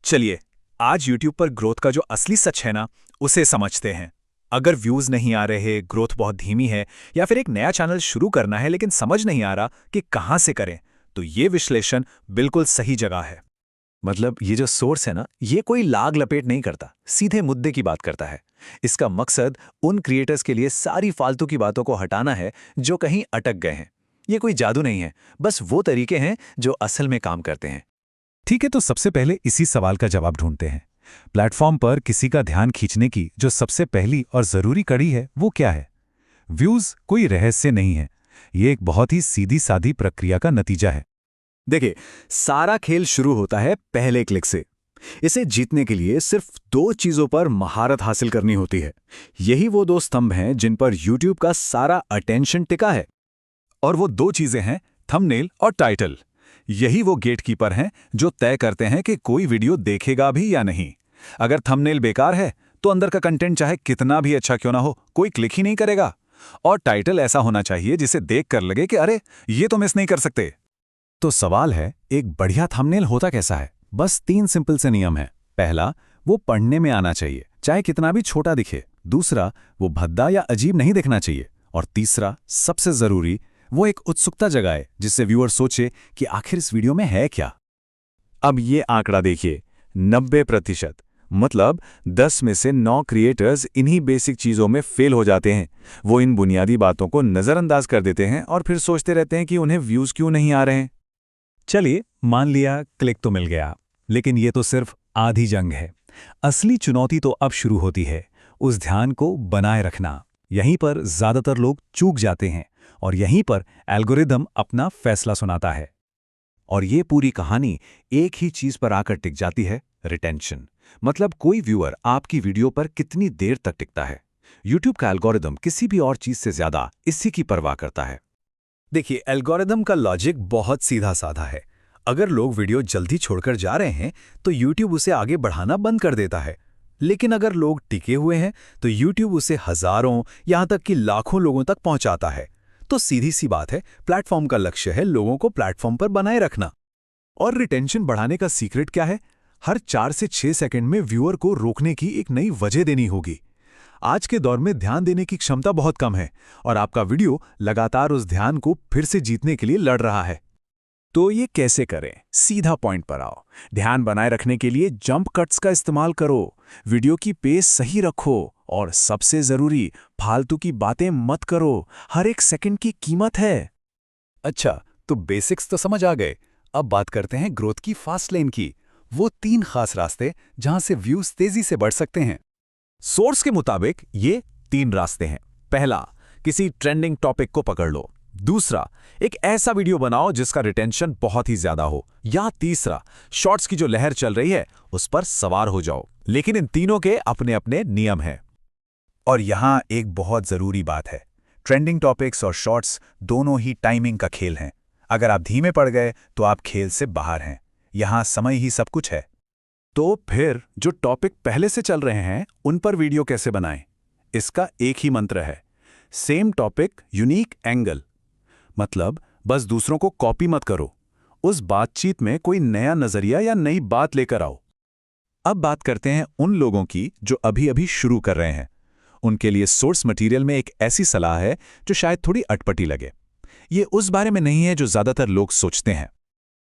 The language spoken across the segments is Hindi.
चलिए, आज YouTube पर ग्रोथ का जो असली सच है ना, उसे समझते हैं। अगर व्यूज नहीं आ रहे, ग्रोथ बहुत धीमी है, या फिर एक नया चैनल शुरू करना है लेकिन समझ नहीं आ रहा कि कहां से करें, तो ये विश्लेषण बिल्कुल सही जगह है। मतलब ये जो सोर्स है ना, ये कोई लाग लपेट नहीं करता, सीधे मुद्दे की बात करता है। इसका मकसद उन क्रिएटर्स के लिए सारी फालतू की बातों को हटाना है जो कहीं अटक गए हैं। ये कोई जादू नहीं है, बस वो तरीके हैं जो असल में काम करते हैं। ठीक है, तो सबसे पहले इसी सवाल का जवाब ढूंढते हैं। प्लेटफॉर्म पर किसी का ध्यान खींचने की जो सबसे पहली और जरूरी कड़ी है, वो क्या है? व्यूज कोई रहस्य नहीं है, ये एक बहुत ही सीधी सादी प्रक्रिया का नतीजा है। देखिए, सारा खेल शुरू होता है पहले क्लिक से। इसे जीतने के लिए सिर्फ दो चीजों पर महारत हासिल करनी होती है। यही वो दो स्तंभ हैं जिन पर YouTube का सारा अटेंशन टिका है। और वो दो चीजें हैं, थंबनेल और टाइटल। यही वो गेटकीपर हैं जो तय करते हैं कि कोई वीडियो देखेगा भी या नहीं। अगर थंबनेल बेकार है तो अंदर का कंटेंट चाहे कितना भी अच्छा क्यों ना हो, कोई क्लिक ही नहीं करेगा। और टाइटल ऐसा होना चाहिए जिसे देखकर लगे कि अरे, ये तो मिस नहीं कर सकते। तो सवाल है, एक बढ़िया थंबनेल होता कैसा है? बस 3 सिंपल से नियम हैं। पहला, वो पढ़ने में आना चाहिए, चाहे कितना भी छोटा दिखे। दूसरा, वो भद्दा या अजीब नहीं दिखना चाहिए। और तीसरा, सबसे जरूरी, वो एक उत्सुकता जगाए जिससे व्यूअर सोचे कि आखिर इस वीडियो में है क्या। अब ये आंकड़ा देखिए, 90%। मतलब 10 में से 9 क्रिएटर्स इन्हीं बेसिक चीज़ों में फेल हो जाते हैं। वो इन बुनियादी बातों को नज़रअंदाज कर देते हैं और फिर सोचते रहते हैं कि उन्हें व्यूज़ क्यों नहीं आ रहे हैं। चलिए, मान लिया क्लिक तो मिल गया, लेकिन ये तो सिर्फ आधी जंग है। असली चुनौती तो अब शुरू होती है, उस ध्यान को बनाए रखना। यहीं पर ज्यादातर लोग चूक जाते हैं और यहीं पर एल्गोरिदम अपना फैसला सुनाता है। और ये पूरी कहानी एक ही चीज़ पर आकर टिक जाती है, रिटेंशन। मतलब कोई व्यूअर आपकी वीडियो पर कितनी देर तक टिकता है। YouTube का एल्गोरिदम किसी भी और चीज़ से ज़्यादा इसी की परवाह करता है। देखिए, एल्गोरिदम का लॉजिक बहुत सीधा साधा है। अगर लोग वीडियो जल्दी छोड़कर जा रहे हैं तो YouTube उसे आगे बढ़ाना बंद कर देता है। लेकिन अगर लोग टिके हुए हैं तो YouTube उसे हजारों, यहां तक कि लाखों लोगों तक पहुंचाता है। तो सीधी सी बात है, प्लेटफॉर्म का लक्ष्य है लोगों को प्लेटफॉर्म पर बनाए रखना। और रिटेंशन बढ़ाने का सीक्रेट क्या है? हर 4 से 6 सेकंड में व्यूअर को रोकने की एक नई वजह देनी होगी। आज के दौर में ध्यान देने की क्षमता बहुत कम है और आपका वीडियो लगातार उस ध्यान को फिर से जीतने के लिए लड़ रहा है। तो ये कैसे करें? सीधा पॉइंट पर आओ। ध्यान बनाए रखने के लिए जंप कट्स का इस्तेमाल करो, वीडियो की पेस सही रखो और सबसे जरूरी, फालतू की बातें मत करो। हर एक सेकंड की कीमत है। अच्छा, तो बेसिक्स तो समझ आ गए। अब बात करते हैं ग्रोथ की फास्ट लेन की। वो 3 खास रास्ते जहां से व्यूज तेजी से बढ़ सकते हैं। सोर्स के मुताबिक ये 3 रास्ते हैं। पहला, किसी ट्रेंडिंग टॉपिक को पकड़ लो। दूसरा, एक ऐसा वीडियो बनाओ जिसका रिटेंशन बहुत ही ज्यादा हो। या तीसरा, शॉर्ट्स की जो लहर चल रही है उस पर सवार हो जाओ। लेकिन इन तीनों के अपने अपने नियम हैं। और यहां एक बहुत जरूरी बात है, ट्रेंडिंग टॉपिक्स और शॉर्ट्स दोनों ही टाइमिंग का खेल हैं। अगर आप धीमे पड़ गए तो आप खेल से बाहर हैं। यहां समय ही सब कुछ है। तो फिर जो टॉपिक पहले से चल रहे हैं उन पर वीडियो कैसे बनाएं? इसका एक ही मंत्र है, सेम टॉपिक यूनिक एंगल। मतलब बस दूसरों को कॉपी मत करो, उस बातचीत में कोई नया नजरिया या नई बात लेकर आओ। अब बात करते हैं उन लोगों की जो अभी अभी शुरू कर रहे हैं। उनके लिए सोर्स मटेरियल में एक ऐसी सलाह है जो शायद थोड़ी अटपटी लगे। ये उस बारे में नहीं है जो ज्यादातर लोग सोचते हैं।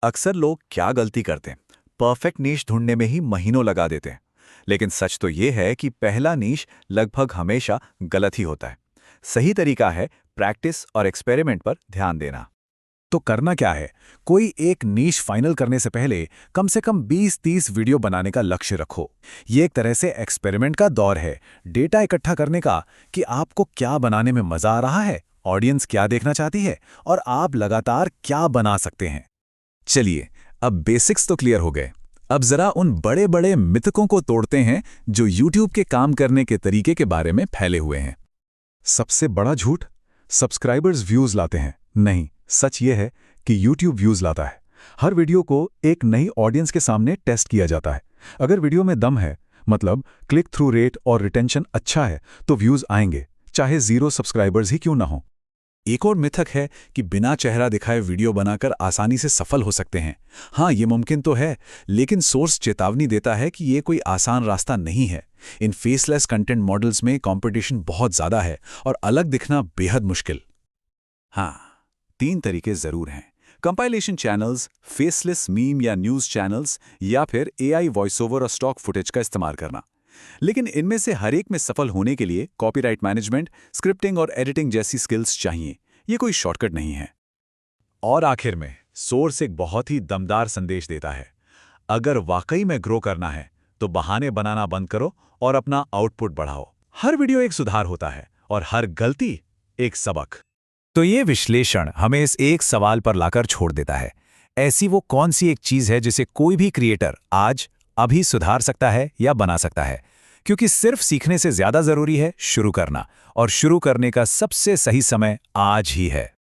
अक्सर लोग क्या गलती करते हैं, परफेक्ट नीश ढूंढने में ही महीनों लगा देते हैं। लेकिन सच तो ये है कि पहला नीश लगभग हमेशा गलत ही होता है। सही तरीका है प्रैक्टिस और एक्सपेरिमेंट पर ध्यान देना। तो करना क्या है? कोई एक नीश फाइनल करने से पहले कम से कम 20-30 वीडियो बनाने का लक्ष्य रखो। ये एक तरह से एक्सपेरिमेंट का दौर है, डेटा इकट्ठा करने का कि आपको क्या बनाने में मजा आ रहा है, ऑडियंस क्या देखना चाहती है और आप लगातार क्या बना सकते हैं। चलिए, अब बेसिक्स तो क्लियर हो गए। अब जरा उन बड़े बड़े मिथकों को तोड़ते हैं जो YouTube के काम करने के तरीके के बारे में फैले हुए हैं। सबसे बड़ा झूठ, सब्सक्राइबर्स व्यूज लाते हैं। नहीं, सच ये है कि YouTube व्यूज लाता है। हर वीडियो को एक नई ऑडियंस के सामने टेस्ट किया जाता है। अगर वीडियो में दम है, मतलब क्लिक थ्रू रेट और रिटेंशन अच्छा है, तो व्यूज आएंगे, चाहे 0 सब्सक्राइबर्स ही क्यों ना हो। एक और मिथक है कि बिना चेहरा दिखाए वीडियो बनाकर आसानी से सफल हो सकते हैं। हाँ, ये मुमकिन तो है, लेकिन सोर्स चेतावनी देता है कि ये कोई आसान रास्ता नहीं है। इन फेसलेस कंटेंट मॉडल्स में कंपटीशन बहुत ज़्यादा है और अलग दिखना बेहद मुश्किल। हाँ, 3 तरीके ज़रूर हैं: कंपाइलेशन चैनल्स, फेसलेस मीम या न्यूज़ चैनल्स, या फिर AI वॉइस ओवर और स्टॉक फुटेज का इस्तेमाल करना। लेकिन इनमें से हर एक में सफल होने के लिए कॉपीराइट मैनेजमेंट, स्क्रिप्टिंग और एडिटिंग जैसी स्किल्स चाहिए। ये कोई शॉर्टकट नहीं है। और आखिर में सोर्स एक बहुत ही दमदार संदेश देता है: अगर वाकई में ग्रो करना है तो बहाने बनाना बंद करो और अपना आउटपुट बढ़ाओ। हर वीडियो एक सुधार होता है और हर गलती एक सबक। तो ये विश्लेषण हमें इस एक सवाल पर लाकर छोड़ देता है: ऐसी वो कौन सी एक चीज है जिसे कोई भी क्रिएटर आज अभी सुधार सकता है या बना सकता है? क्योंकि सिर्फ सीखने से ज्यादा जरूरी है शुरू करना, और शुरू करने का सबसे सही समय आज ही है।